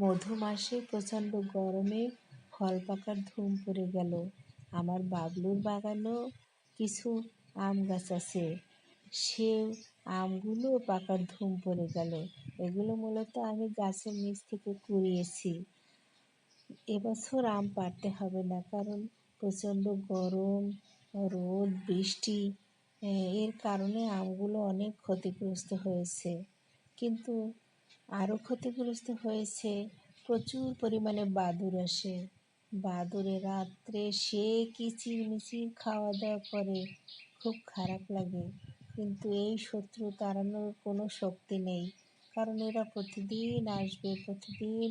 মধু মাসে প্রচণ্ড গরমে ফল পাকার ধুম পড়ে গেল। আমার বাবলুর বাগানেও কিছু আম গাছ আছে, সে আমগুলো পাকার ধুম পড়ে গেল। এগুলো মূলত আমি গাছের নিচ থেকে কুড়িয়েছি। এবছর আম পাড়তে হবে না, কারণ প্রচণ্ড গরম, রোদ, বৃষ্টি এর কারণে আমগুলো অনেক ক্ষতিগ্রস্ত হয়েছে। কিন্তু আরও ক্ষতিগ্রস্ত হয়েছে, প্রচুর পরিমাণে বাদুড় আসে। বাদুড়ে রাত্রে সে কিচিরমিচির খাওয়া দাওয়া করে, খুব খারাপ লাগে। কিন্তু এই শত্রু তাড়ানোর কোনো শক্তি নেই, কারণ এরা প্রতিদিন আসবে, প্রতিদিন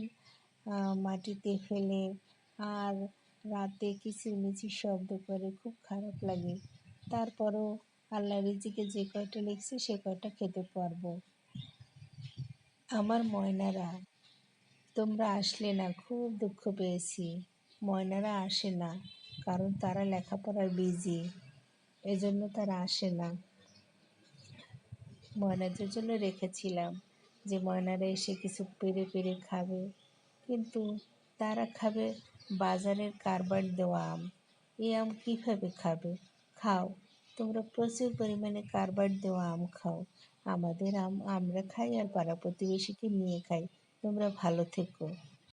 মাটিতে ফেলে, আর রাতে কিচিরমিচির শব্দ করে, খুব খারাপ লাগে। তারপরও আল্লাহ রিজিকে যে কয়টা লিখছে সে কয়টা খেতে পারবো। আমার ময়নারা, তোমরা আসলে না, খুব দুঃখ পেয়েছি। ময়নারা আসে না, কারণ তারা লেখাপড়ার বিজি, এজন্য তারা আসে না। ময়নাদের জন্য রেখেছিলাম যে ময়নারা এসে কিছু পেড়ে পেড়ে খাবে, কিন্তু তারা খাবে বাজারের কারবার দেওয়া আম। এই আম কীভাবে খাবে? খাও, তোমরা প্রচুর পরিমাণে কারবার দেওয়া আম খাও। আমাদের আম আমরা খাই আর পাড়া প্রতিবেশীকে নিয়ে খাই। তোমরা ভালো থেকো।